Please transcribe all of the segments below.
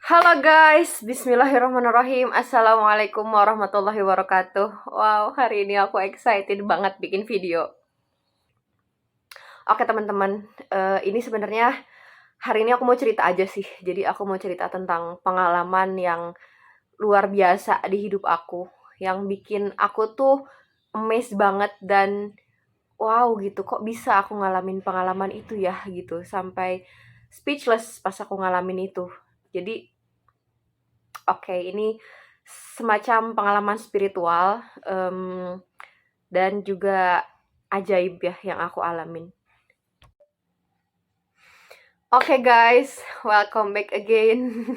Halo guys, bismillahirrahmanirrahim. Assalamualaikum warahmatullahi wabarakatuh. Wow, hari ini aku excited banget bikin video. Oke teman-teman, ini sebenarnya hari ini aku mau cerita aja sih. Jadi aku mau cerita tentang pengalaman yang luar biasa di hidup aku, yang bikin aku tuh amazed banget dan wow gitu, kok bisa aku ngalamin pengalaman itu ya gitu, sampai speechless pas aku ngalamin itu. Jadi oke, ini semacam pengalaman spiritual, dan juga ajaib ya yang aku alamin. Oke guys, welcome back again.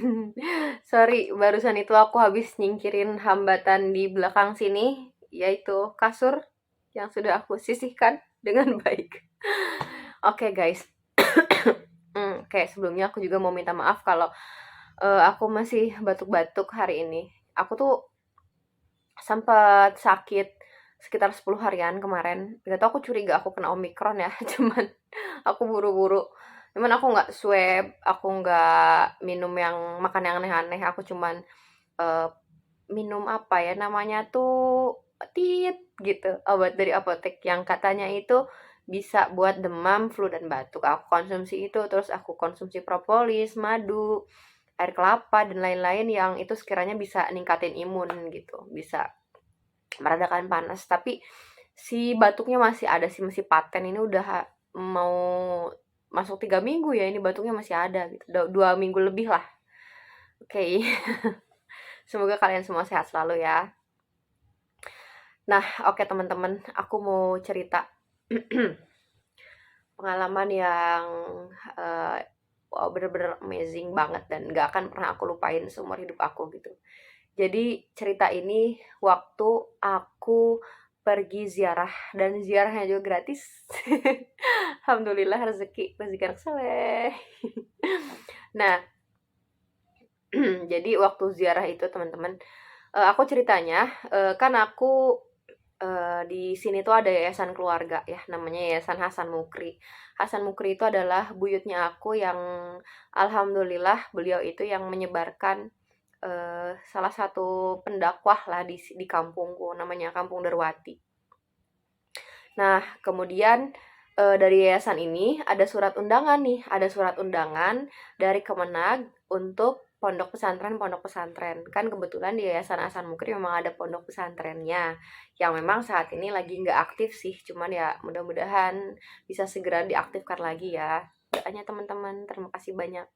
Sorry, barusan itu aku habis nyingkirin hambatan di belakang sini, yaitu kasur yang sudah aku sisihkan dengan baik. Oke guys, kayak sebelumnya aku juga mau minta maaf kalau aku masih batuk-batuk hari ini. Aku tuh sempat sakit sekitar 10 harian kemarin. Gak tau, aku curiga aku kena Omikron ya, cuman aku buru-buru. Cuman aku nggak swab, aku nggak minum yang makan yang aneh-aneh, aku cuman eh, minum apa ya namanya tuh tit gitu, obat dari apotek yang katanya itu bisa buat demam, flu dan batuk. Aku konsumsi itu, terus aku konsumsi propolis, madu, air kelapa dan lain-lain yang itu sekiranya bisa ningkatin imun gitu, bisa meredakan panas. Tapi si batuknya masih ada sih, masih paten. Ini udah mau masuk 3 minggu ya, ini batuknya masih ada gitu, 2 minggu lebih lah. Oke. Semoga kalian semua sehat selalu ya. Nah, oke teman-teman, aku mau cerita pengalaman yang uh, wow, bener-bener amazing banget dan gak akan pernah aku lupain seumur hidup aku gitu. Jadi cerita ini waktu aku pergi ziarah, dan ziarahnya juga gratis. Alhamdulillah, rezeki anak soleh. Nah, jadi waktu ziarah itu teman-teman, aku ceritanya, kan aku di sini tuh ada yayasan keluarga ya, namanya Yayasan Hasan Mukri. Hasan Mukri itu adalah buyutnya aku yang alhamdulillah beliau itu yang menyebarkan salah satu pendakwah lah di kampungku, namanya Kampung Derwati. Nah, kemudian dari yayasan ini ada surat undangan nih, ada surat undangan dari Kemenag untuk pondok pesantren. Kan kebetulan di Yayasan Hasan Mukri memang ada pondok pesantrennya, yang memang saat ini lagi nggak aktif sih, cuman ya mudah-mudahan bisa segera diaktifkan lagi ya. Doanya teman-teman, terima kasih banyak.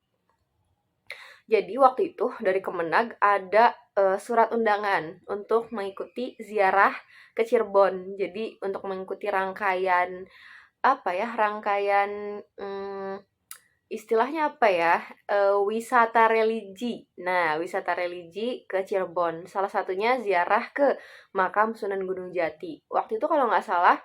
Jadi waktu itu dari Kemenag ada surat undangan untuk mengikuti ziarah ke Cirebon. Jadi untuk mengikuti rangkaian apa ya, rangkaian istilahnya apa ya, wisata religi. Nah, wisata religi ke Cirebon. Salah satunya ziarah ke makam Sunan Gunung Jati. Waktu itu kalau nggak salah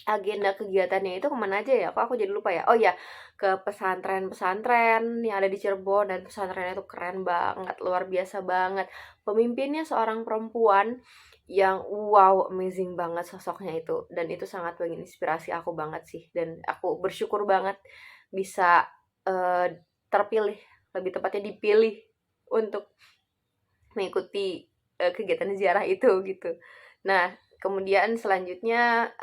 agenda kegiatannya itu kemana aja ya? Kok aku jadi lupa ya? Oh ya, ke pesantren-pesantren yang ada di Cirebon, dan pesantrennya itu keren banget, luar biasa banget. Pemimpinnya seorang perempuan yang wow, amazing banget sosoknya itu, dan itu sangat menginspirasi aku banget sih, dan aku bersyukur banget bisa eh, terpilih, lebih tepatnya dipilih untuk mengikuti kegiatan ziarah itu gitu. Nah, kemudian selanjutnya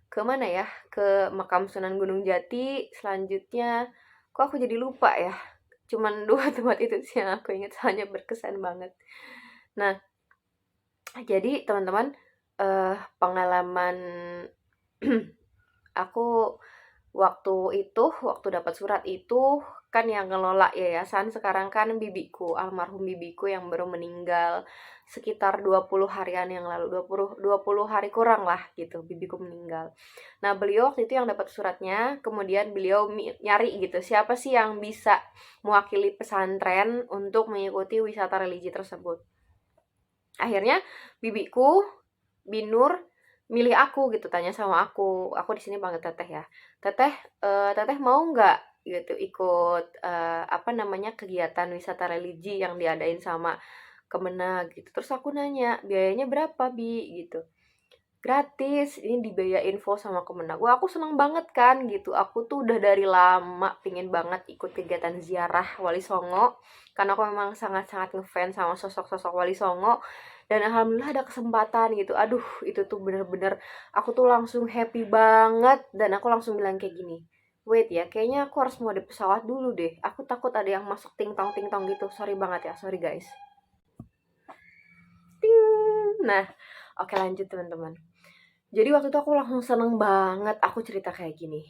ke mana ya? Ke makam Sunan Gunung Jati. Selanjutnya, kok aku jadi lupa ya? Cuman dua tempat itu sih yang aku ingat, soalnya berkesan banget. Nah, jadi teman-teman, pengalaman aku waktu dapat surat itu, kan yang ngelola yayasan sekarang kan bibiku, almarhum bibiku yang baru meninggal sekitar 20 harian yang lalu, 20 hari kurang lah gitu, bibiku meninggal. Nah, beliau waktu itu yang dapat suratnya, kemudian beliau nyari gitu, siapa sih yang bisa mewakili pesantren untuk mengikuti wisata religi tersebut. Akhirnya bibiku, Binur, milih aku gitu, tanya sama aku di sini panggil teteh ya, teteh, teteh mau nggak gitu ikut apa namanya, kegiatan wisata religi yang diadain sama Kemenag gitu. Terus aku nanya, biayanya berapa bi gitu. gratis, ini dibiayain info sama Kemenag. Wah, aku seneng banget kan gitu. Aku tuh udah dari lama pingin banget ikut kegiatan ziarah Wali Songo, karena aku memang sangat-sangat ngefans sama sosok-sosok Wali Songo. Dan alhamdulillah ada kesempatan gitu. Aduh, itu tuh bener-bener aku tuh langsung happy banget. Dan aku langsung bilang kayak gini, wait ya, kayaknya aku harus mode pesawat dulu deh. Aku takut ada yang masuk ting tong gitu. Sorry banget ya, sorry guys. Ting. Nah, oke lanjut teman-teman. Jadi waktu itu aku langsung seneng banget, aku cerita kayak gini.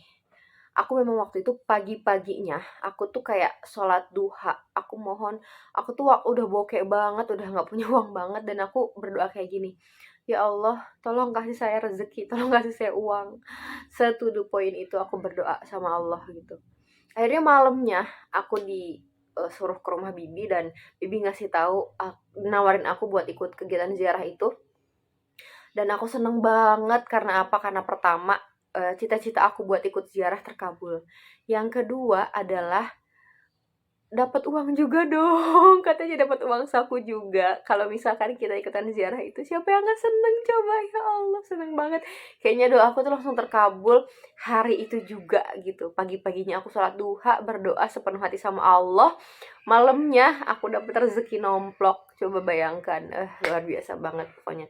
Aku memang waktu itu pagi-paginya, aku tuh kayak sholat duha. Aku mohon, aku tuh udah bokek banget, udah nggak punya uang banget, dan aku berdoa kayak gini. Ya Allah, tolong kasih saya rezeki, tolong kasih saya uang. Se-to the point itu aku berdoa sama Allah gitu. Akhirnya malamnya aku suruh ke rumah bibi, dan bibi ngasih tahu, nawarin aku buat ikut kegiatan ziarah itu. Dan aku seneng banget karena apa? Karena pertama, cita-cita aku buat ikut ziarah terkabul. Yang kedua adalah dapat uang juga dong, katanya dapat uang saku juga. Kalau misalkan kita ikutan ziarah itu, siapa yang nggak seneng coba? Ya Allah, seneng banget. Kayaknya doa aku tuh langsung terkabul hari itu juga gitu. Pagi-paginya aku sholat duha, berdoa sepenuh hati sama Allah. Malamnya aku dapat rezeki nomplok. Coba bayangkan, luar biasa banget pokoknya.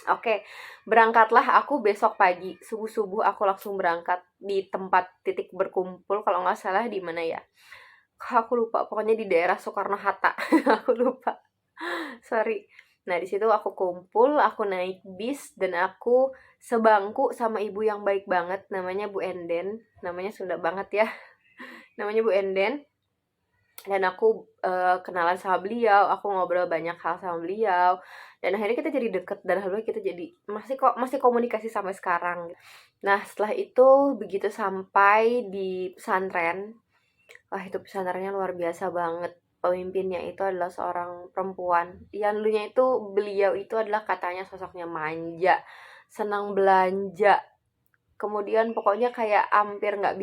Oke, berangkatlah aku besok pagi, subuh-subuh aku langsung berangkat di tempat titik berkumpul, kalau nggak salah di mana ya? Aku lupa, pokoknya di daerah Soekarno-Hatta. Aku lupa. Sorry. Nah, di situ aku kumpul, aku naik bis, dan aku sebangku sama ibu yang baik banget, namanya Bu Enden. Namanya Sunda banget ya. Namanya Bu Enden. Dan aku kenalan sama beliau, aku ngobrol banyak hal sama beliau, dan akhirnya kita jadi deket, dan alhamdulillah kita jadi masih komunikasi sampai sekarang. Nah, setelah itu begitu sampai di pesantren, wah itu pesantrennya luar biasa banget. Pemimpinnya itu adalah seorang perempuan. Yang dulunya itu beliau itu adalah katanya sosoknya manja, senang belanja. Kemudian pokoknya kayak hampir nggak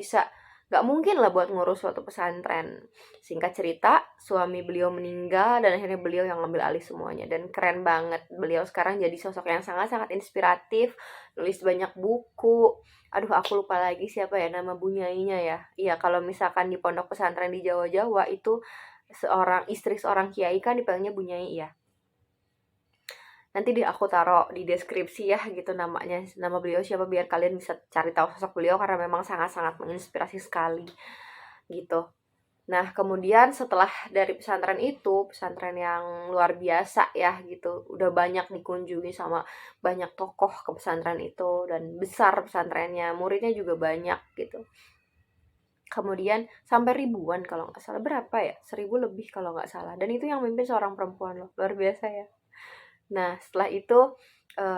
mungkin lah buat ngurus suatu pesantren. Singkat cerita, suami beliau meninggal, dan akhirnya beliau yang ngambil alih semuanya. Dan keren banget, beliau sekarang jadi sosok yang sangat-sangat inspiratif, nulis banyak buku. Aduh, aku lupa lagi siapa ya nama bunyainya ya. Iya, kalau misalkan di pondok pesantren di Jawa-Jawa itu seorang istri seorang kiai kan dipanggilnya bunyai ya. Nanti aku taruh di deskripsi ya gitu namanya, nama beliau siapa, biar kalian bisa cari tahu sosok beliau, karena memang sangat-sangat menginspirasi sekali gitu. Nah, kemudian setelah dari pesantren itu, pesantren yang luar biasa ya gitu, udah banyak dikunjungi sama banyak tokoh ke pesantren itu, dan besar pesantrennya, muridnya juga banyak gitu. Kemudian sampai ribuan kalau nggak salah, berapa ya, 1000 lebih kalau nggak salah, dan itu yang mimpin seorang perempuan loh, luar biasa ya. Nah, setelah itu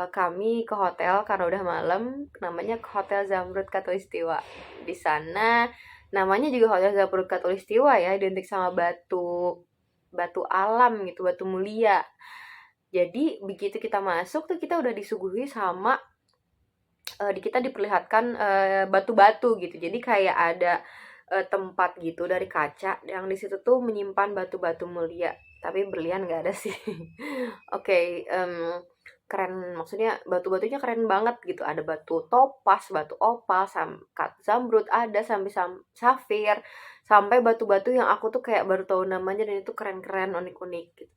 kami ke hotel karena udah malam, namanya Hotel Zamrud Katulistiwa. Di sana namanya juga Hotel Zamrud Katulistiwa ya, identik sama batu batu alam gitu, batu mulia. Jadi begitu kita masuk tuh kita udah disuguhi sama kita diperlihatkan batu-batu gitu. Jadi kayak ada tempat gitu dari kaca yang di situ tuh menyimpan batu-batu mulia. Tapi berlian nggak ada sih. Oke, keren, maksudnya batu-batunya keren banget gitu. Ada batu topas, batu opal, zamrud ada, sampai safir, sampai batu-batu yang aku tuh kayak baru tahu namanya, dan itu keren-keren, unik-unik gitu.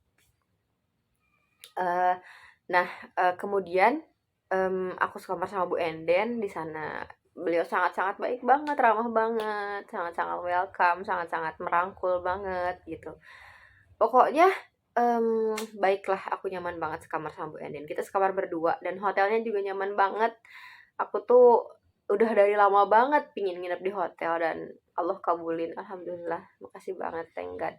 Nah, kemudian aku sekamar sama Bu Enden di sana. Beliau sangat-sangat baik banget, ramah banget, sangat-sangat welcome, sangat-sangat merangkul banget gitu. Pokoknya baiklah, aku nyaman banget sekamar sama Bu Enden. Kita sekamar berdua, dan hotelnya juga nyaman banget. Aku tuh udah dari lama banget pingin nginep di hotel, dan Allah kabulin, alhamdulillah. Makasih banget, thank God.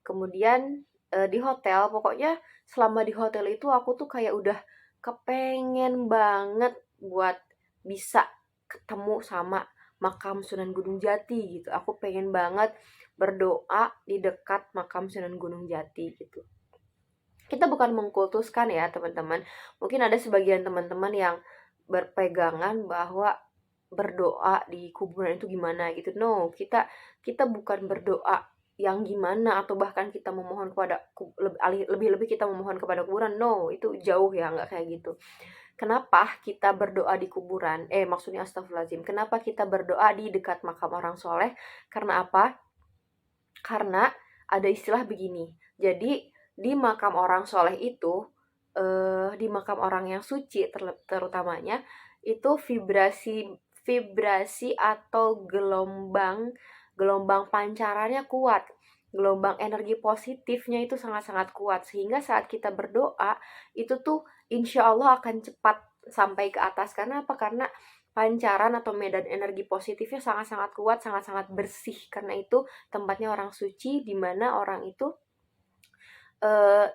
Kemudian di hotel, pokoknya selama di hotel itu aku tuh kayak udah kepengen banget buat bisa ketemu sama makam Sunan Gunung Jati gitu. Aku pengen banget berdoa di dekat makam Sunan Gunung Jati gitu. Kita bukan mengkultuskan ya teman-teman. Mungkin ada sebagian teman-teman yang berpegangan bahwa berdoa di kuburan itu gimana gitu. No, kita bukan berdoa yang gimana, atau bahkan kita memohon kepada lebih-lebih kita memohon kepada kuburan. No, itu jauh ya, nggak kayak gitu. Kenapa kita berdoa di kuburan? Maksudnya astagfirullahaladzim. Kenapa kita berdoa di dekat makam orang soleh? Karena apa? Karena ada istilah begini. Jadi di makam orang soleh itu, di makam orang yang suci terutamanya, itu vibrasi vibrasi atau gelombang gelombang pancarannya kuat. Gelombang energi positifnya itu sangat-sangat kuat, sehingga saat kita berdoa itu tuh insya Allah akan cepat sampai ke atas. Karena apa? Karena pancaran atau medan energi positifnya sangat-sangat kuat, sangat-sangat bersih. Karena itu tempatnya orang suci, di mana orang itu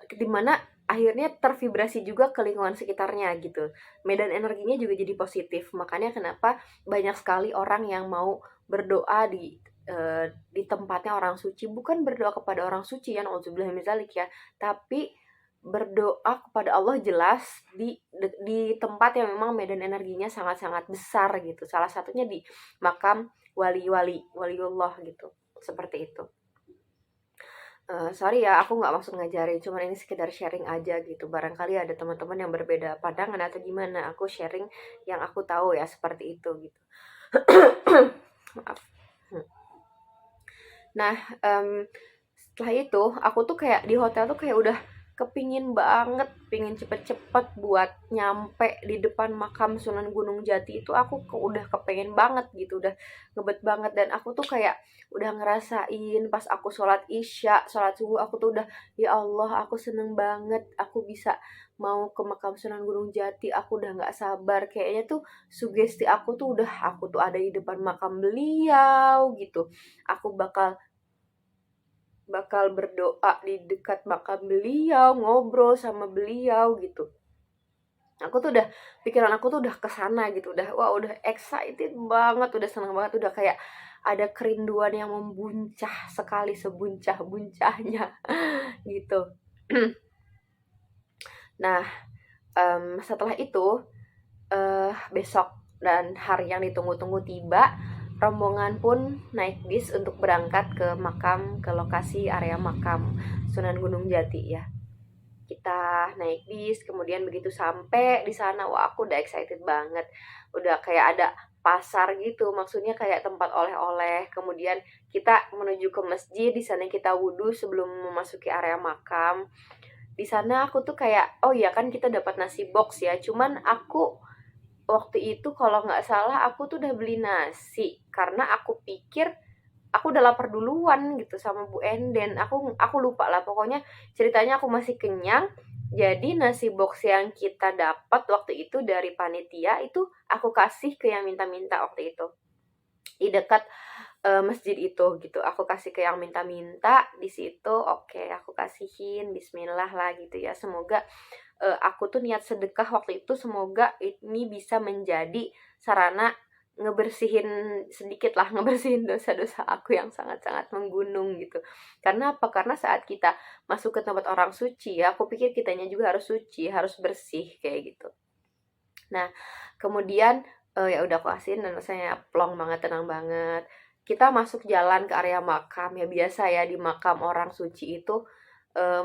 di mana akhirnya tervibrasi juga ke lingkungan sekitarnya gitu. Medan energinya juga jadi positif. Makanya kenapa banyak sekali orang yang mau berdoa di tempatnya orang suci, bukan berdoa kepada orang suci ya, nauzubillah min dzalik ya, tapi berdoa kepada Allah jelas di tempat yang memang medan energinya sangat-sangat besar gitu. Salah satunya di makam waliullah gitu. Seperti itu. Sorry ya, aku nggak maksud ngajarin, cuman ini sekedar sharing aja gitu. Barangkali ada teman-teman yang berbeda pandangan atau gimana. Aku sharing yang aku tahu ya, seperti itu gitu. Maaf. Nah, setelah itu aku tuh kayak di hotel tuh kayak udah kepingin banget, pingin cepet-cepet buat nyampe di depan makam Sunan Gunung Jati itu. Aku udah kepengen banget gitu, udah ngebet banget. Dan aku tuh kayak udah ngerasain pas aku sholat isya, sholat subuh, aku tuh udah, ya Allah aku seneng banget aku bisa mau ke makam Sunan Gunung Jati. Aku udah nggak sabar, kayaknya tuh sugesti aku tuh udah, aku tuh ada di depan makam beliau gitu. Aku bakal bakal berdoa di dekat makam beliau, ngobrol sama beliau gitu. Aku tuh udah, pikiran aku tuh udah kesana gitu, udah wah udah excited banget, udah seneng banget, udah kayak ada kerinduan yang membuncah sekali, sebuncah-buncahnya gitu. Nah, setelah itu besok dan hari yang ditunggu-tunggu tiba, rombongan pun naik bis untuk berangkat ke lokasi area makam Sunan Gunung Jati ya. Kita naik bis, kemudian begitu sampai di sana, wah aku udah excited banget. Udah kayak ada pasar gitu, maksudnya kayak tempat oleh-oleh. Kemudian kita menuju ke masjid, di sana kita wudhu sebelum memasuki area makam. Di sana aku tuh kayak, oh iya kan kita dapat nasi box ya, cuman aku waktu itu kalau nggak salah aku tuh udah beli nasi karena aku pikir aku udah lapar duluan gitu sama Bu Enden. Aku lupa lah, pokoknya ceritanya aku masih kenyang. Jadi nasi box yang kita dapat waktu itu dari panitia itu aku kasih ke yang minta-minta waktu itu di dekat masjid itu gitu. Aku kasih ke yang minta-minta di situ. Oke, aku kasihin, bismillah lah gitu ya. Semoga aku tuh niat sedekah waktu itu, semoga ini bisa menjadi sarana ngebersihin sedikit lah, ngebersihin dosa-dosa aku yang sangat-sangat menggunung gitu. Karena apa? Karena saat kita masuk ke tempat orang suci ya, aku pikir kitanya juga harus suci, harus bersih kayak gitu. Nah, kemudian ya udah aku asihin dan rasanya plong banget, tenang banget. Kita masuk jalan ke area makam, ya biasa ya di makam orang suci itu,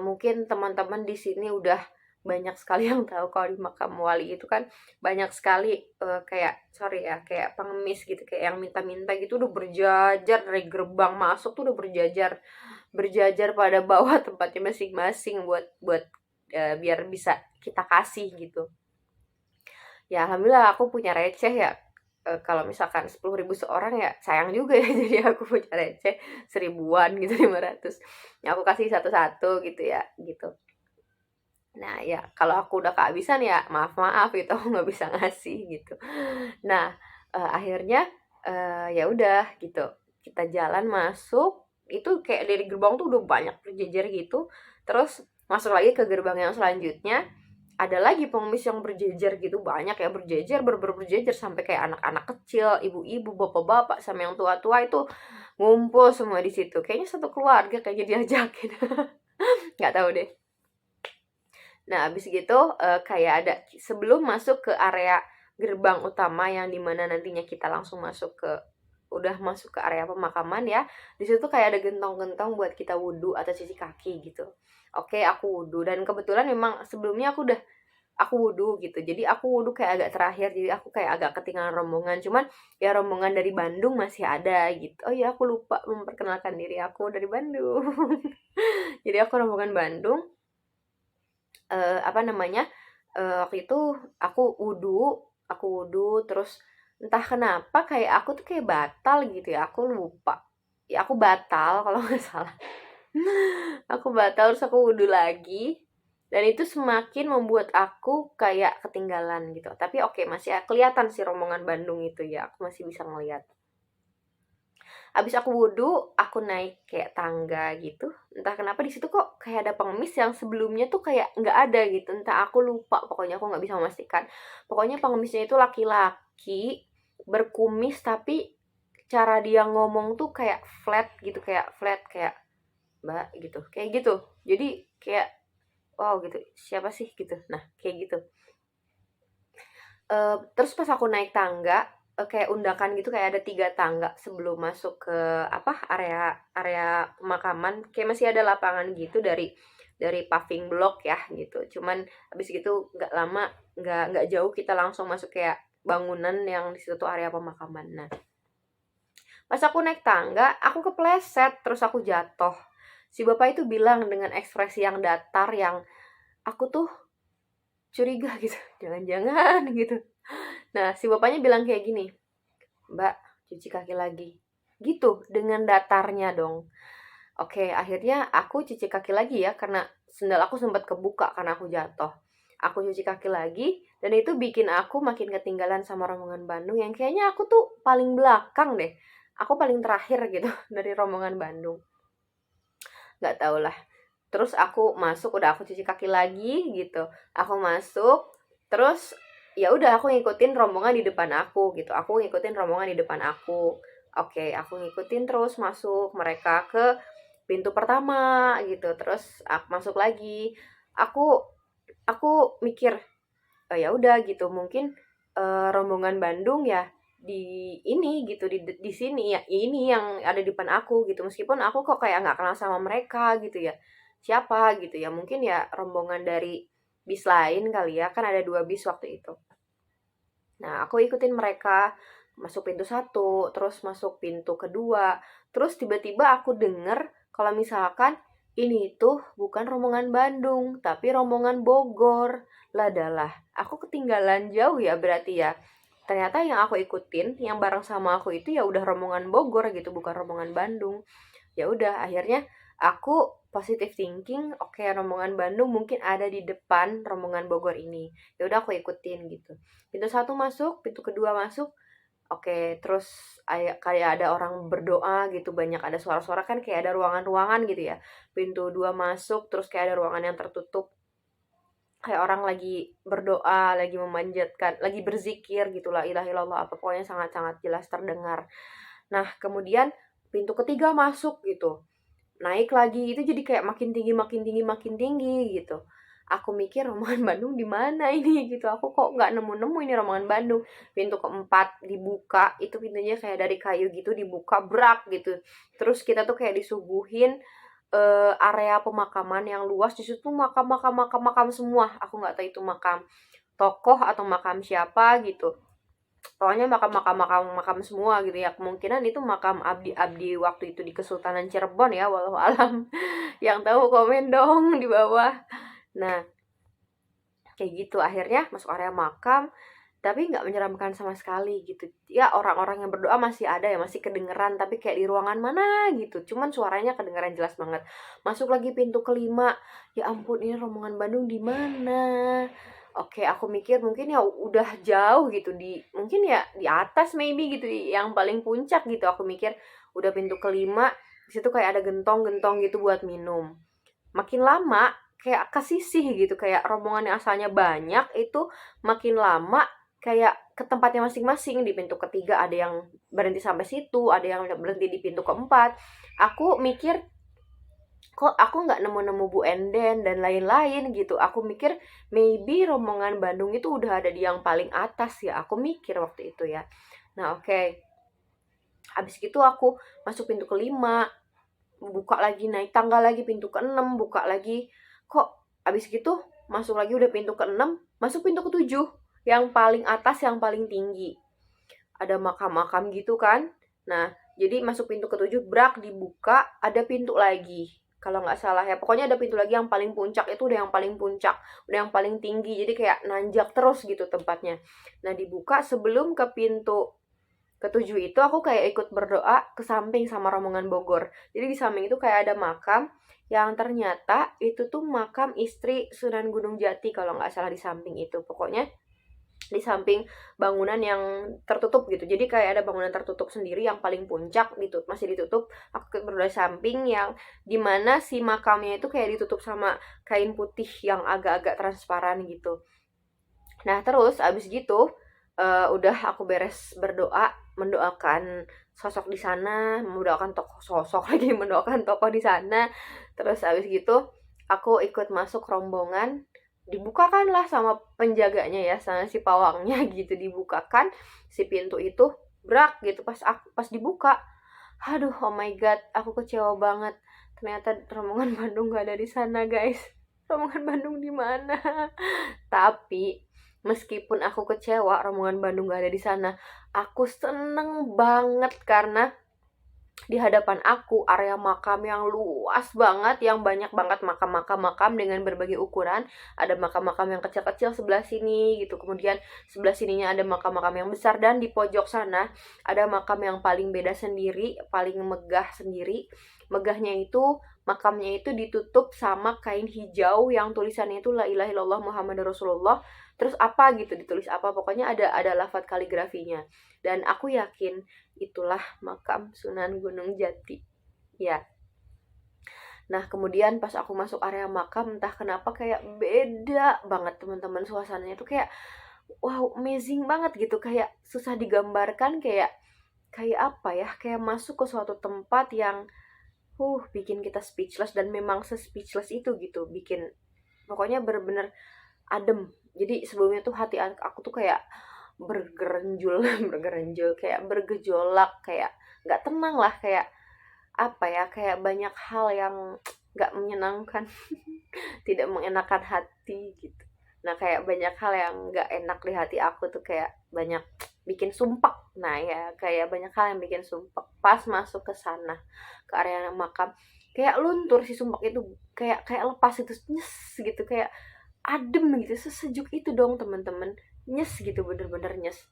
mungkin teman-teman di sini udah banyak sekali yang tahu kalau di makam wali itu kan banyak sekali, kayak sorry ya, kayak pengemis gitu, kayak yang minta-minta gitu udah berjajar dari gerbang masuk tuh udah berjajar berjajar pada bawah tempatnya masing-masing buat buat, biar bisa kita kasih gitu. Ya alhamdulillah aku punya receh ya, kalau misalkan 10.000 seorang ya sayang juga ya, jadi aku punya receh seribuan gitu, 500. Ya aku kasih satu-satu gitu ya, gitu. Nah ya kalau aku udah kehabisan ya maaf-maaf gitu, aku nggak bisa ngasih gitu. Nah, akhirnya, ya udah gitu, kita jalan masuk, itu kayak dari gerbang tuh udah banyak berjejer gitu, terus masuk lagi ke gerbang yang selanjutnya, ada lagi pengemis yang berjejer gitu, banyak ya berjejer, berjejer sampai kayak anak-anak kecil, ibu-ibu, bapak-bapak, sama yang tua-tua itu ngumpul semua di situ. Kayaknya satu keluarga kayaknya diajakin. Nggak tahu deh. Nah, habis gitu kayak ada sebelum masuk ke area gerbang utama yang dimana nantinya kita langsung masuk ke udah masuk ke area pemakaman ya, di situ tuh kayak ada gentong-gentong buat kita wudhu atau cuci kaki gitu. Oke, aku wudhu dan kebetulan memang sebelumnya aku wudhu gitu. Jadi aku wudhu kayak agak terakhir, jadi aku kayak agak ketinggalan rombongan. Cuman ya rombongan dari Bandung masih ada gitu. Oh iya, aku lupa memperkenalkan diri aku dari Bandung. Jadi aku rombongan Bandung. Apa namanya? Waktu itu aku wudhu terus entah kenapa kayak aku tuh kayak batal gitu ya. Aku lupa. Ya aku batal kalau nggak salah. Aku batal terus aku wudhu lagi dan itu semakin membuat aku kayak ketinggalan gitu. Tapi oke, masih kelihatan sih rombongan Bandung itu ya. Aku masih bisa ngeliat. Abis aku wudhu, aku naik kayak tangga gitu. Entah kenapa di situ kok kayak ada pengemis yang sebelumnya tuh kayak nggak ada gitu. Entah aku lupa, pokoknya aku nggak bisa memastikan. Pokoknya pengemisnya itu laki-laki berkumis tapi cara dia ngomong tuh kayak flat kayak Mbak gitu, kayak gitu. Jadi kayak wow gitu, siapa sih gitu. Nah, kayak gitu. Terus pas aku naik tangga, kayak undakan gitu, kayak ada 3 tangga sebelum masuk ke apa, area area pemakaman, kayak masih ada lapangan gitu dari paving block ya gitu. Cuman habis gitu nggak lama, nggak jauh kita langsung masuk kayak bangunan yang di situ tuh area pemakaman. Nah, pas aku naik tangga, aku kepleset, terus aku jatuh. Si bapak itu bilang dengan ekspresi yang datar yang aku tuh curiga gitu, jangan-jangan gitu. Nah, si bapaknya bilang kayak gini, Mbak, cuci kaki lagi. Gitu, dengan datarnya dong. Oke, akhirnya aku cuci kaki lagi ya, karena sendal aku sempat kebuka karena aku jatuh. Aku cuci kaki lagi, dan itu bikin aku makin ketinggalan sama rombongan Bandung yang kayaknya aku tuh paling belakang deh. Aku paling terakhir gitu dari rombongan Bandung. Nggak tau lah. Terus aku masuk, udah aku cuci kaki lagi gitu. Aku masuk, terus ya udah aku ngikutin rombongan di depan aku gitu. Aku ngikutin rombongan di depan aku. Oke, aku ngikutin terus masuk mereka ke pintu pertama gitu. Terus aku masuk lagi. Aku aku mikir, "Oh, ya udah gitu, mungkin rombongan Bandung ya di ini gitu di sini ya ini yang ada di depan aku gitu meskipun aku kok kayak nggak kenal sama mereka gitu ya siapa gitu ya mungkin ya rombongan dari bis lain kali ya kan ada 2 bis waktu itu. Nah, aku ikutin mereka masuk pintu satu, terus masuk pintu kedua, terus tiba-tiba aku denger kalau misalkan ini tuh bukan rombongan Bandung, tapi rombongan Bogor. Lah dalah, aku ketinggalan jauh ya berarti ya. Ternyata yang aku ikutin, yang bareng sama aku itu ya udah rombongan Bogor gitu, bukan rombongan Bandung. Ya udah, akhirnya aku positive thinking, oke rombongan Bandung mungkin ada di depan rombongan Bogor ini. Ya udah aku ikutin gitu. Pintu satu masuk, pintu kedua masuk. Oke, terus kayak ada orang berdoa gitu, banyak ada suara-suara kan kayak ada ruangan-ruangan gitu ya. Pintu dua masuk, terus kayak ada ruangan yang tertutup. Kayak orang lagi berdoa, lagi memanjatkan, lagi berzikir gitu la ilaha illallah apa pokoknya sangat-sangat jelas terdengar. Nah, kemudian pintu ketiga masuk gitu. Naik lagi, itu jadi kayak makin tinggi makin tinggi makin tinggi gitu. Aku mikir rombongan Bandung di mana ini gitu. Aku kok nggak nemu-nemu ini rombongan Bandung. Pintu keempat dibuka, itu pintunya kayak dari kayu gitu dibuka brak gitu. Terus kita tuh kayak disuguhin area pemakaman yang luas di situ makam semua. Aku nggak tahu itu makam tokoh atau makam siapa gitu. Pokoknya makam semua gitu ya. Kemungkinan itu makam abdi-abdi waktu itu di Kesultanan Cirebon ya, walau alam. Yang tahu komen dong di bawah. Nah, kayak gitu akhirnya masuk area makam, tapi nggak menyeramkan sama sekali gitu. Ya orang-orang yang berdoa masih ada ya, masih kedengeran, tapi kayak di ruangan mana gitu. Cuman suaranya kedengeran jelas banget. Masuk lagi pintu kelima, ya ampun ini rombongan Bandung di mana? Oke, aku mikir mungkin ya udah jauh gitu mungkin ya di atas maybe gitu yang paling puncak gitu. Aku mikir udah pintu kelima, di situ kayak ada gentong-gentong gitu buat minum. Makin lama kayak kesisih gitu, kayak rombongan yang asalnya banyak itu makin lama kayak ke tempatnya masing-masing. Di pintu ketiga ada yang berhenti sampai situ, ada yang berhenti di pintu keempat. Aku mikir kok aku nggak nemu-nemu Bu Enden dan lain-lain gitu. Aku mikir maybe rombongan Bandung itu udah ada di yang paling atas ya. Aku mikir waktu itu ya. Nah, oke. Habis gitu aku masuk pintu kelima, buka lagi, naik tangga lagi, pintu keenam, buka lagi. Kok habis gitu masuk lagi udah pintu keenam, masuk pintu ketujuh, yang paling atas, yang paling tinggi. Ada makam-makam gitu kan. Nah, jadi masuk pintu ketujuh, brak, dibuka, ada pintu lagi. Kalau nggak salah ya, pokoknya ada pintu lagi yang paling puncak, itu udah yang paling puncak, udah yang paling tinggi, jadi kayak nanjak terus gitu tempatnya. Nah, dibuka sebelum ke pintu ketujuh itu aku kayak ikut berdoa ke samping sama rombongan Bogor. Jadi di samping itu kayak ada makam yang ternyata itu tuh makam istri Sunan Gunung Jati kalau nggak salah di samping itu. Pokoknya di samping bangunan yang tertutup gitu. Jadi kayak ada bangunan tertutup sendiri yang paling puncak gitu, masih ditutup. Aku ikut berdoa samping yang dimana si makamnya itu kayak ditutup sama kain putih yang agak-agak transparan gitu. Nah, terus abis gitu udah aku beres berdoa, mendoakan sosok di sana, mendoakan tokoh sosok lagi, mendoakan tokoh di sana. Terus abis gitu aku ikut masuk rombongan, dibukakanlah sama penjaganya ya, sama si pawangnya gitu, dibukakan si pintu itu, brak gitu, pas dibuka. Aduh, oh my god, aku kecewa banget. Ternyata rombongan Bandung gak ada di sana, guys. Rombongan Bandung di mana? Tapi meskipun aku kecewa rombongan Bandung gak ada di sana, aku seneng banget karena di hadapan aku area makam yang luas banget, yang banyak banget makam-makam dengan berbagai ukuran. Ada makam-makam yang kecil-kecil sebelah sini gitu, kemudian sebelah sininya ada makam-makam yang besar, dan di pojok sana ada makam yang paling beda sendiri, paling megah sendiri. Megahnya itu makamnya itu ditutup sama kain hijau yang tulisannya itu la ilaha illallah Muhammadur Rasulullah. Terus apa gitu, ditulis apa, pokoknya ada lafaz kaligrafinya. Dan aku yakin itulah makam Sunan Gunung Jati. Ya. Nah, kemudian pas aku masuk area makam, entah kenapa kayak beda banget teman-teman, suasananya tuh kayak wow, amazing banget gitu, kayak susah digambarkan, kayak kayak apa ya? Kayak masuk ke suatu tempat yang bikin kita speechless, dan memang se-speechless itu gitu, bikin pokoknya bener-bener adem. Jadi sebelumnya tuh hati aku tuh kayak bergerenjul, bergerenjul, kayak bergejolak, kayak nggak tenang lah, kayak apa ya, kayak banyak hal yang nggak menyenangkan, tidak mengenakan hati gitu. Nah, kayak banyak hal yang nggak enak di hati aku tuh, kayak banyak bikin sumpek. Nah ya, kayak banyak hal yang bikin sumpek pas masuk ke sana, ke area makam. Kayak luntur si sumpek itu, kayak kayak lepas itu, nyes gitu, kayak adem gitu, sesejuk itu dong teman-teman, nyes gitu, bener-bener nyes.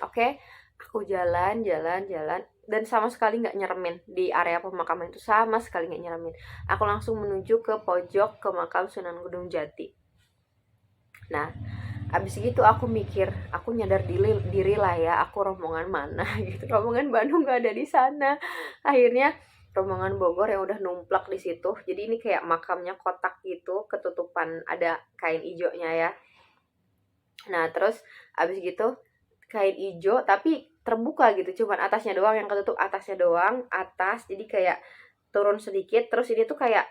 Oke, aku jalan jalan jalan, dan sama sekali nggak nyeremin di area pemakaman itu, sama sekali nggak nyeremin. Aku langsung menuju ke pojok, ke makam Sunan Gunung Jati. Nah, abis gitu aku mikir, aku nyadar diri lah ya, aku rombongan mana gitu. Rombongan Bandung nggak ada di sana. Akhirnya rombongan Bogor yang udah numplak di situ. Jadi ini kayak makamnya kotak gitu, ketutupan, ada kain ijonya ya. Nah, terus abis gitu kain ijo tapi terbuka gitu, cuman atasnya doang yang ketutup, atasnya doang, atas. Jadi kayak turun sedikit, terus ini tuh kayak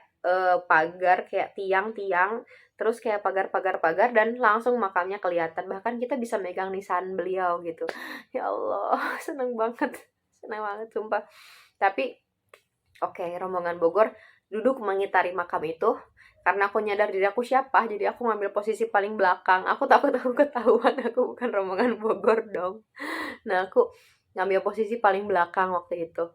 pagar, kayak tiang-tiang, terus kayak pagar-pagar-pagar, dan langsung makamnya kelihatan. Bahkan kita bisa megang nisan beliau gitu. Ya Allah, seneng banget. Seneng banget sumpah. Tapi oke, rombongan Bogor duduk mengitari makam itu. Karena aku nyadar diri aku siapa, jadi aku ngambil posisi paling belakang. Aku takut aku ketahuan aku bukan rombongan Bogor dong. Nah, aku ngambil posisi paling belakang waktu itu.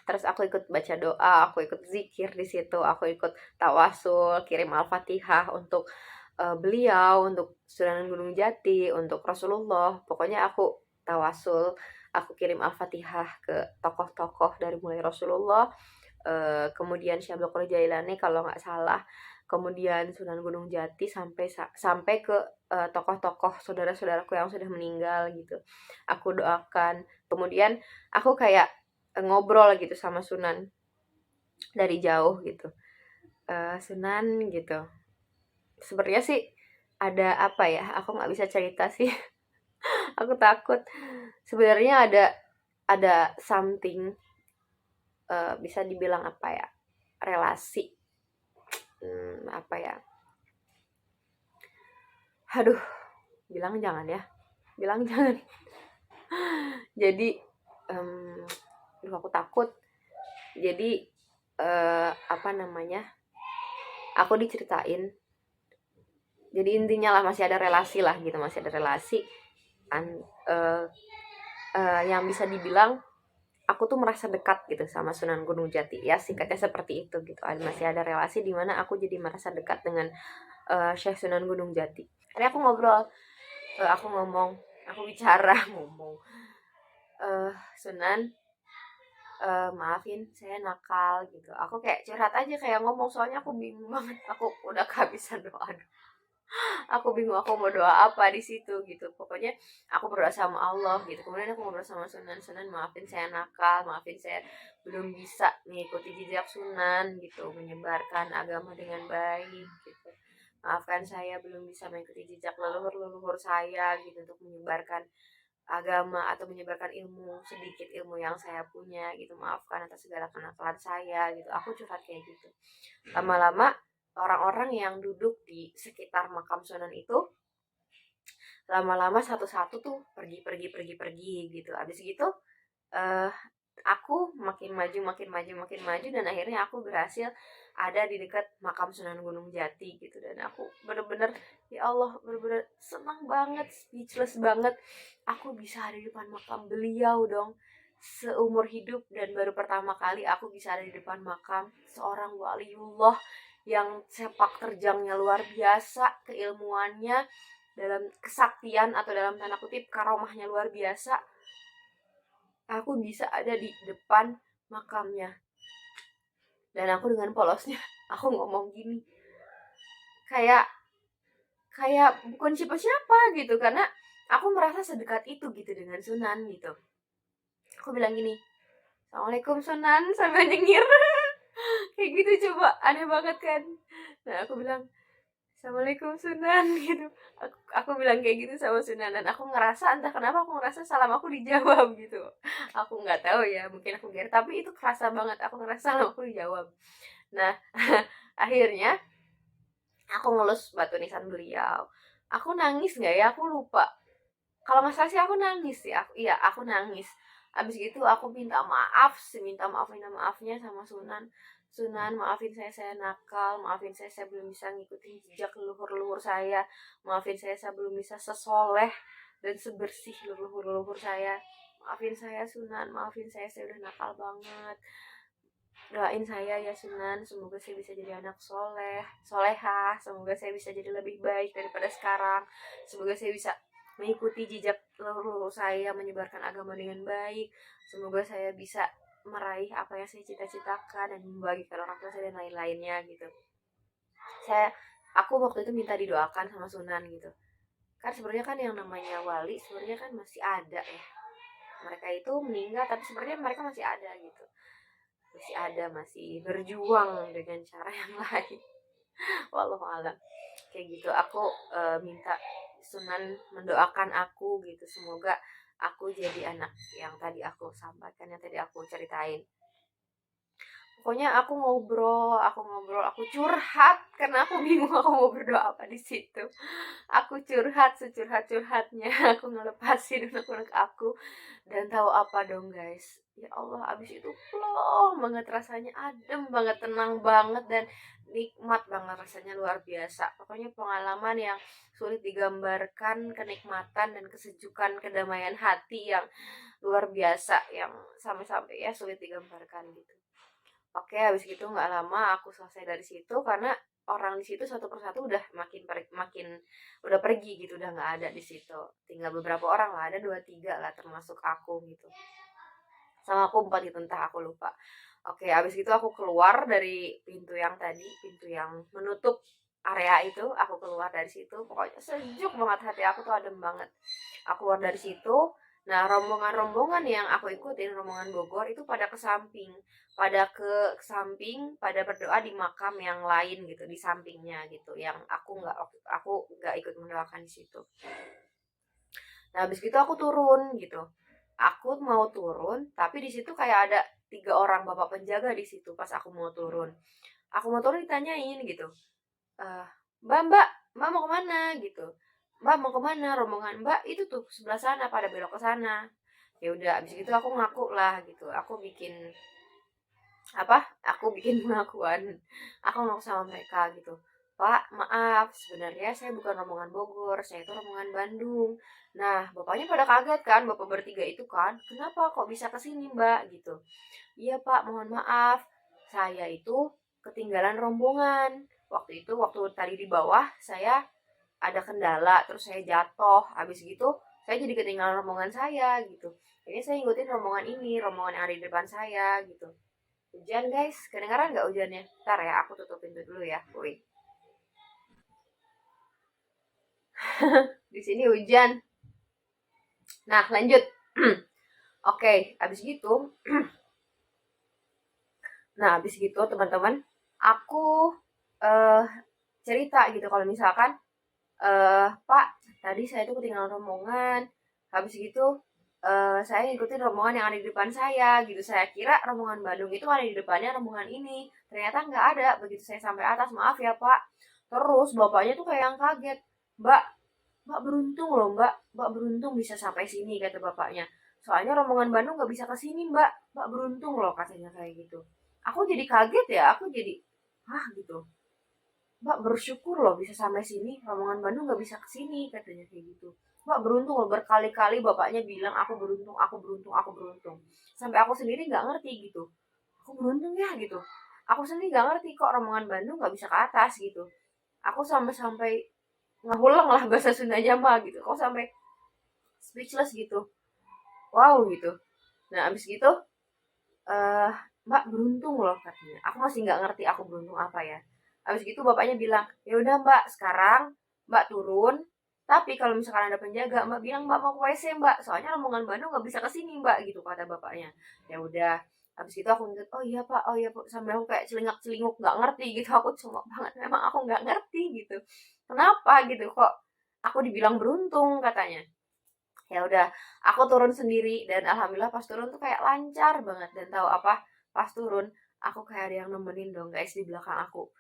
Terus aku ikut baca doa, aku ikut zikir di situ, aku ikut tawasul, kirim Al-Fatihah untuk beliau, untuk Sunan Gunung Jati, untuk Rasulullah. Pokoknya aku tawasul, aku kirim Al-Fatihah ke tokoh-tokoh dari mulai Rasulullah, kemudian Syekh Abdul Qadir Jailani kalau nggak salah, kemudian Sunan Gunung Jati, sampai ke tokoh-tokoh saudara-saudaraku yang sudah meninggal gitu. Aku doakan. Kemudian aku kayak ngobrol gitu sama Sunan dari jauh gitu. Sunan gitu. Sebenarnya sih ada apa ya? Aku nggak bisa cerita sih. Aku takut. Sebenarnya ada something, bisa dibilang apa ya? Relasi. Apa ya? Aduh, bilang jangan ya. Bilang jangan. Jadi mmm, aduh aku takut. Jadi, apa namanya, aku diceritain, jadi intinya lah masih ada relasi lah gitu, masih ada relasi an eee yang bisa dibilang aku tuh merasa dekat gitu sama Sunan Gunung Jati, ya singkatnya seperti itu gitu. Masih ada relasi di mana aku jadi merasa dekat dengan, Syekh Sunan Gunung Jati. Tadi aku ngobrol, aku ngomong, aku bicara, ngomong, "Sunan, maafin saya nakal," gitu. Aku kayak curhat aja, kayak ngomong, soalnya aku bingung banget, aku udah kehabisan doa. Aku bingung aku mau doa apa di situ gitu. Pokoknya aku berdoa sama Allah gitu. Kemudian aku ngobrol sama Sunan, "Sunan, maafin saya nakal, maafin saya belum bisa mengikuti jejak Sunan gitu, menyebarkan agama dengan baik gitu. Maafkan saya belum bisa mengikuti jejak leluhur-leluhur saya gitu untuk menyebarkan agama atau menyebarkan ilmu, sedikit ilmu yang saya punya gitu. Maafkan atas segala kenakalan saya gitu." Aku curhat kayak gitu. Lama-lama orang-orang yang duduk di sekitar makam Sunan itu lama-lama satu-satu tuh pergi gitu. Habis gitu eh aku makin maju dan akhirnya aku berhasil ada di dekat makam Sunan Gunung Jati gitu, dan aku bener-bener, ya Allah, bener-bener senang banget, speechless banget. Aku bisa ada di depan makam beliau dong, seumur hidup, dan baru pertama kali aku bisa ada di depan makam seorang waliullah yang sepak terjangnya luar biasa, keilmuannya, dalam kesaktian atau dalam tanda kutip karomahnya luar biasa. Aku bisa ada di depan makamnya, dan aku dengan polosnya aku ngomong gini, kayak kayak bukan siapa-siapa gitu, karena aku merasa sedekat itu gitu dengan Sunan gitu. Aku bilang gini, "Assalamualaikum Sunan," sambil nyengir. Kayak gitu, coba aneh banget kan. Nah aku bilang, "Assalamualaikum Sunan," gitu. Aku bilang kayak gitu sama Sunan, dan aku ngerasa, entah kenapa aku ngerasa salam aku dijawab gitu. Aku nggak tahu ya, mungkin aku ngira, tapi itu kerasa banget. Aku ngerasa salam aku dijawab. Nah, akhirnya aku ngelus batu nisan beliau. Aku nangis nggak ya? Aku lupa. Kalau masalah sih aku nangis sih. Iya, aku nangis. Abis gitu aku minta maaf, minta maafnya sama Sunan. "Sunan, maafin saya nakal, maafin saya belum bisa ngikutin jejak leluhur-leluhur saya, maafin saya belum bisa sesoleh dan sebersih leluhur-leluhur saya. Maafin saya Sunan, maafin saya udah nakal banget. Doain saya ya Sunan, semoga saya bisa jadi anak soleh, solehah, semoga saya bisa jadi lebih baik daripada sekarang, semoga saya bisa mengikuti jejak leluhur saya, menyebarkan agama dengan baik, semoga saya bisa meraih apa yang saya cita-citakan dan membagikan orang tua saya dan lain-lainnya gitu." Aku waktu itu minta didoakan sama Sunan gitu. Kan sebenarnya kan yang namanya wali sebenarnya kan masih ada ya. Mereka itu meninggal tapi sebenarnya mereka masih ada gitu. Masih ada, masih berjuang dengan cara yang lain. Wallahu alam. Kayak gitu. Aku minta Sunan mendoakan aku gitu. Semoga aku jadi anak yang tadi aku sampaikan, yang tadi aku ceritain. Pokoknya aku curhat karena aku bingung aku mau berdoa apa di situ. Aku curhat securhat-curhatnya, aku ngelepasin unek-unek aku, dan tahu apa dong guys? Ya Allah, abis itu plong banget rasanya, adem banget, tenang banget, dan nikmat banget rasanya, luar biasa. Pokoknya pengalaman yang sulit digambarkan, kenikmatan dan kesejukan, kedamaian hati yang luar biasa, yang sampai-sampai ya sulit digambarkan gitu. Oke, habis gitu nggak lama aku selesai dari situ, karena orang di situ satu persatu udah makin udah pergi gitu, udah nggak ada di situ. Tinggal beberapa orang lah, ada 2 3 lah termasuk aku gitu. Sama aku 4 gitu, entah aku lupa. Oke, habis itu aku keluar dari pintu yang tadi, pintu yang menutup area itu, aku keluar dari situ, pokoknya sejuk banget, hati aku tuh adem banget. Aku keluar dari situ, nah rombongan-rombongan yang aku ikutin, rombongan Bogor itu pada ke samping, pada berdoa di makam yang lain gitu, di sampingnya gitu, yang aku nggak ikut mendoakan di situ. Nah, habis gitu aku turun gitu. Aku mau turun, tapi di situ kayak ada 3 orang bapak penjaga di situ pas aku mau turun. Aku mau turun ditanyain gitu, eh "Mbak, Mbak mau kemana?" gitu. "Mbak mau kemana? Rombongan Mbak itu tuh sebelah sana, pada belok ke sana." Ya udah abis itu aku ngaku lah gitu, apa aku bikin pengakuan, aku ngaku sama mereka gitu, Pak maaf sebenarnya saya bukan rombongan Bogor, saya itu rombongan Bandung. Nah bapaknya pada kaget kan, bapak bertiga itu kan, kenapa kok bisa kesini mbak gitu. Iya Pak, mohon maaf. Saya itu ketinggalan rombongan. Waktu tadi di bawah saya ada kendala, terus saya jatuh. Habis gitu saya jadi ketinggalan rombongan saya gitu. Jadi saya ngikutin rombongan ini, rombongan yang ada di depan saya gitu. Hujan guys, kedengaran nggak hujannya? Ntar ya, aku tutup pintu dulu ya. Woi, di sini hujan. Nah lanjut. Oke, habis gitu. Nah habis gitu teman-teman, aku eh cerita gitu kalau misalkan Pak, tadi saya tuh ketinggalan rombongan. Habis gitu, saya ngikutin rombongan yang ada di depan saya gitu. Saya kira rombongan Bandung itu ada di depannya rombongan ini. Ternyata nggak ada. Begitu saya sampai atas, maaf ya Pak. Terus bapaknya tuh kayak yang kaget. Mbak, Mbak beruntung loh Mbak. Mbak beruntung bisa sampai sini kata bapaknya. Soalnya rombongan Bandung nggak bisa ke sini Mbak. Mbak beruntung loh katanya kayak gitu. Aku jadi kaget ya. Aku jadi, hah gitu. Mbak bersyukur loh bisa sampai sini, rombongan Bandung nggak bisa ke sini katanya kayak gitu. Mbak beruntung loh, berkali-kali bapaknya bilang aku beruntung, aku beruntung, aku beruntung. Sampai aku sendiri nggak ngerti gitu. Aku beruntung ya gitu. Aku sendiri nggak ngerti kok rombongan Bandung nggak bisa ke atas gitu. Aku sampai-sampai ngulang lah bahasa Sundanya mah gitu. Kok sampai speechless gitu. Wow gitu. Nah abis gitu, eh Mbak beruntung loh katanya. Aku masih nggak ngerti aku beruntung apa ya. Habis gitu bapaknya bilang, ya udah Mbak, sekarang Mbak turun. Tapi kalau misalkan ada penjaga, Mbak bilang Mbak mau ke WC Mbak, soalnya rombongan Bandung nggak bisa ke sini Mbak, gitu kata bapaknya. Ya udah. Habis itu aku ngeliat, oh iya Pak, oh iya Pak, sambil aku kayak celingak-celinguk nggak ngerti gitu, aku cuma banget, memang aku nggak ngerti gitu. Kenapa gitu kok? Aku dibilang beruntung katanya. Ya udah, aku turun sendiri dan alhamdulillah pas turun tuh kayak lancar banget dan tahu apa? Pas turun aku kayak ada yang nemenin dong guys di belakang aku.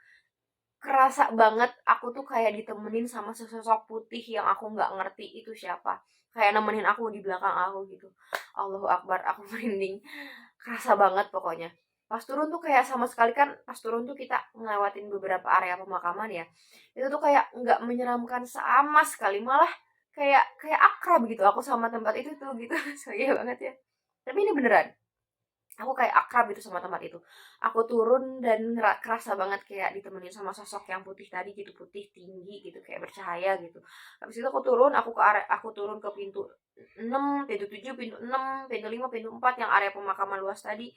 Kerasa banget aku tuh kayak ditemenin sama sesosok putih yang aku nggak ngerti itu siapa. Kayak nemenin aku di belakang aku gitu. Allahu Akbar, aku merinding. Kerasa banget pokoknya. Pas turun tuh kayak sama sekali kan pas turun tuh kita ngelewatin beberapa area pemakaman ya. Itu tuh kayak nggak menyeramkan sama sekali, malah kayak akrab gitu aku sama tempat itu tuh gitu. So iya banget ya. Tapi ini beneran. Aku kayak akrab gitu sama tempat itu. Aku turun dan kerasa banget kayak ditemenin sama sosok yang putih tadi gitu, putih tinggi gitu, kayak bercahaya gitu. Habis itu aku turun, aku turun ke pintu 6, pintu 7, pintu 6, pintu 5, pintu 4 yang area pemakaman luas tadi.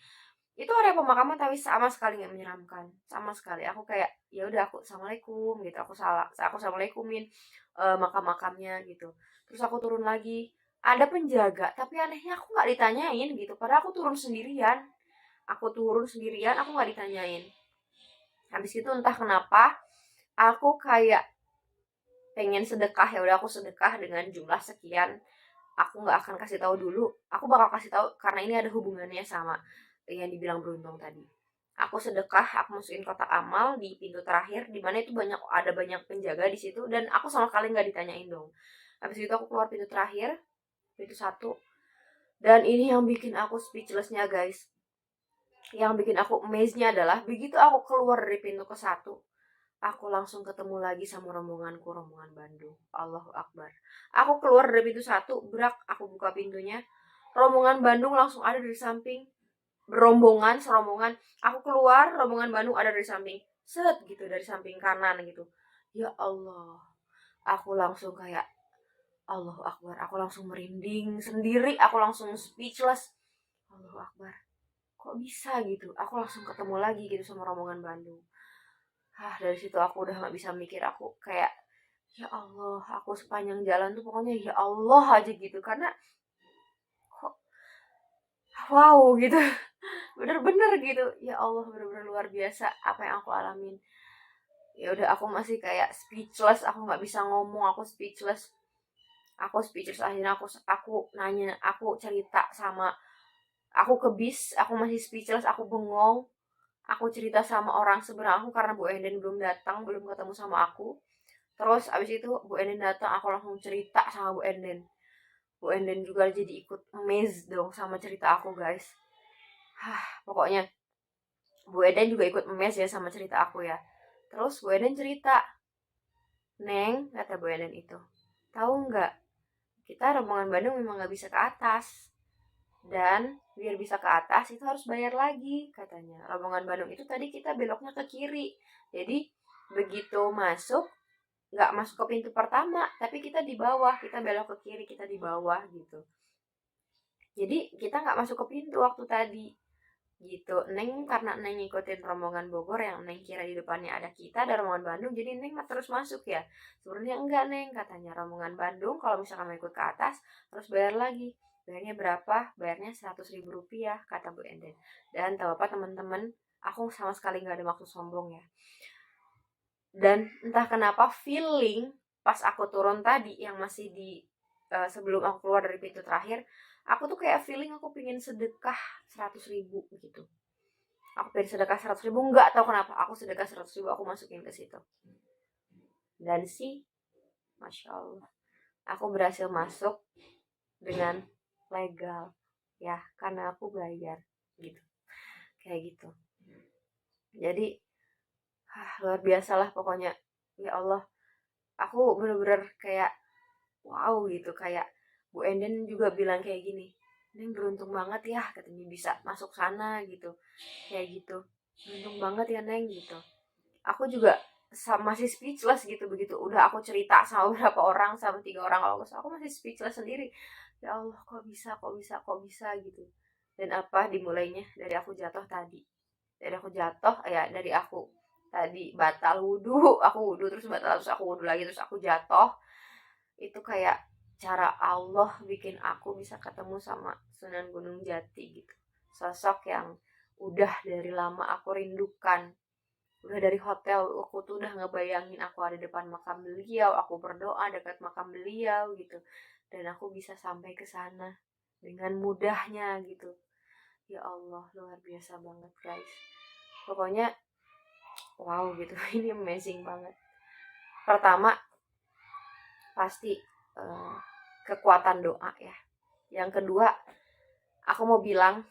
Itu area pemakaman tapi sama sekali nggak menyeramkan. Sama sekali. Aku kayak ya udah aku assalamualaikum gitu. Aku assalamualaikumin makam-makamnya gitu. Terus aku turun lagi, ada penjaga, tapi anehnya aku nggak ditanyain gitu. Padahal aku turun sendirian. Aku turun sendirian, aku nggak ditanyain. Habis itu entah kenapa, aku kayak pengen sedekah, ya udah aku sedekah dengan jumlah sekian. Aku nggak akan kasih tahu dulu. Aku bakal kasih tahu karena ini ada hubungannya sama yang dibilang beruntung tadi. Aku sedekah, aku masukin kotak amal di pintu terakhir, di mana itu ada banyak penjaga di situ dan aku sama sekali nggak ditanyain dong. Habis itu aku keluar pintu terakhir, pintu satu, dan ini yang bikin aku speechlessnya guys. Yang bikin aku amaze-nya adalah begitu aku keluar dari pintu ke satu, aku langsung ketemu lagi sama rombonganku, rombongan Bandung. Allahu Akbar. Aku keluar dari pintu satu, berak, aku buka pintunya. Rombongan Bandung langsung ada di samping. Berombongan, serombongan. Aku keluar, rombongan Bandung ada dari samping. Set gitu, dari samping kanan gitu. Ya Allah. Aku langsung kayak, Allahu Akbar. Aku langsung merinding sendiri. Aku langsung speechless. Allahu Akbar. Kok bisa gitu? Aku langsung ketemu lagi gitu sama rombongan Bandung. Dari situ aku udah gak bisa mikir, aku kayak ya Allah, aku sepanjang jalan tuh pokoknya ya Allah aja gitu karena kok wow gitu. Bener-bener gitu. Ya Allah, bener-bener luar biasa apa yang aku alamin. Ya udah aku masih kayak speechless, aku nggak bisa ngomong, aku speechless. Aku speechless akhirnya aku nanya, aku cerita sama aku ke bis, aku masih speechless, aku bengong. Aku cerita sama orang seberang aku karena Bu Enden belum datang, belum ketemu sama aku. Terus abis itu Bu Enden datang, aku langsung cerita sama Bu Enden. Bu Enden juga jadi ikut amazed dong sama cerita aku guys. Pokoknya Bu Eden juga ikut amazed ya sama cerita aku ya. Terus Bu Eden cerita, "Neng," kata Bu Eden itu, "tahu nggak, kita rombongan Bandung memang nggak bisa ke atas. Dan biar bisa ke atas itu harus bayar lagi," katanya. "Rombongan Bandung itu tadi kita beloknya ke kiri. Jadi begitu masuk, nggak masuk ke pintu pertama, tapi kita di bawah, kita belok ke kiri, kita di bawah gitu. Jadi kita nggak masuk ke pintu waktu tadi." Gitu. Neng karena Neng ngikutin rombongan Bogor yang Neng kira di depannya ada kita, ada rombongan Bandung, jadi Neng terus masuk ya. Sebenarnya enggak Neng, katanya rombongan Bandung kalau misalkan mau ikut ke atas harus bayar lagi. Bayarnya berapa? Bayarnya 100.000 rupiah, kata Bu Enden. Dan tahu apa teman-teman, aku sama sekali nggak ada maksud sombong ya. Dan entah kenapa feeling pas aku turun tadi yang masih di sebelum aku keluar dari pintu terakhir, aku tuh kayak feeling aku pengen sedekah 100.000 gitu. Aku pengen sedekah 100.000, nggak tahu kenapa aku sedekah 100.000, aku masukin ke situ. Dan Masya Allah, aku berhasil masuk dengan legal ya, karena aku bayar gitu, kayak gitu. Jadi luar biasa lah pokoknya. Ya Allah, aku bener-bener kayak wow gitu. Kayak Bu Enden juga bilang kayak gini, "Neng beruntung banget ya," katanya, "bisa masuk sana," gitu. Kayak gitu, "Beruntung banget ya Neng," gitu. Aku juga masih speechless gitu, begitu udah aku cerita sama beberapa orang, sama 3 orang kalau aku masih speechless sendiri. Ya Allah, kok bisa, kok bisa, kok bisa gitu. Dan apa dimulainya dari aku jatuh tadi. Dari aku jatuh ya, dari aku tadi batal wudhu, aku wudhu terus batal, terus aku wudhu lagi, terus aku jatuh. Itu kayak cara Allah bikin aku bisa ketemu sama Sunan Gunung Jati gitu. Sosok yang udah dari lama aku rindukan. Udah dari hotel aku tuh udah ngebayangin aku ada depan makam beliau, aku berdoa dekat makam beliau gitu. Dan aku bisa sampai ke sana dengan mudahnya gitu. Ya Allah, luar biasa banget guys. Pokoknya wow gitu. Ini amazing banget. Pertama pasti kekuatan doa ya. Yang kedua, aku mau bilang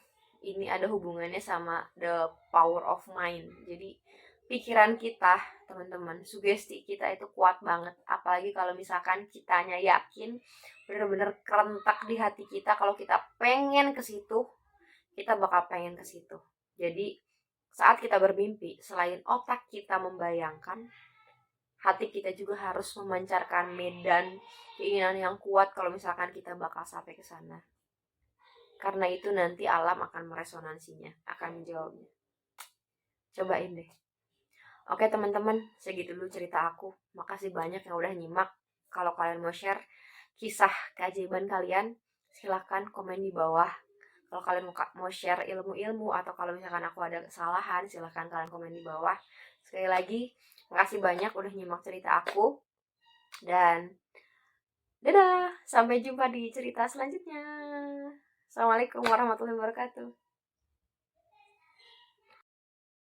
ini ada hubungannya sama the power of mind. Jadi pikiran kita, teman-teman, sugesti kita itu kuat banget. Apalagi kalau misalkan kitanya yakin, bener-bener kerentak di hati kita, kalau kita pengen ke situ, kita bakal pengen ke situ. Jadi saat kita bermimpi, selain otak kita membayangkan, hati kita juga harus memancarkan medan keinginan yang kuat kalau misalkan kita bakal sampai ke sana. Karena itu nanti alam akan meresonansinya, akan menjawabnya. Cobain deh. Oke teman-teman, segitu dulu cerita aku. Makasih banyak yang udah nyimak. Kalau kalian mau share kisah keajaiban kalian, silahkan komen di bawah. Kalau kalian mau share ilmu-ilmu atau kalau misalkan aku ada kesalahan, silahkan kalian komen di bawah. Sekali lagi, makasih banyak udah nyimak cerita aku. Dan dadah, sampai jumpa di cerita selanjutnya. Assalamualaikum warahmatullahi wabarakatuh.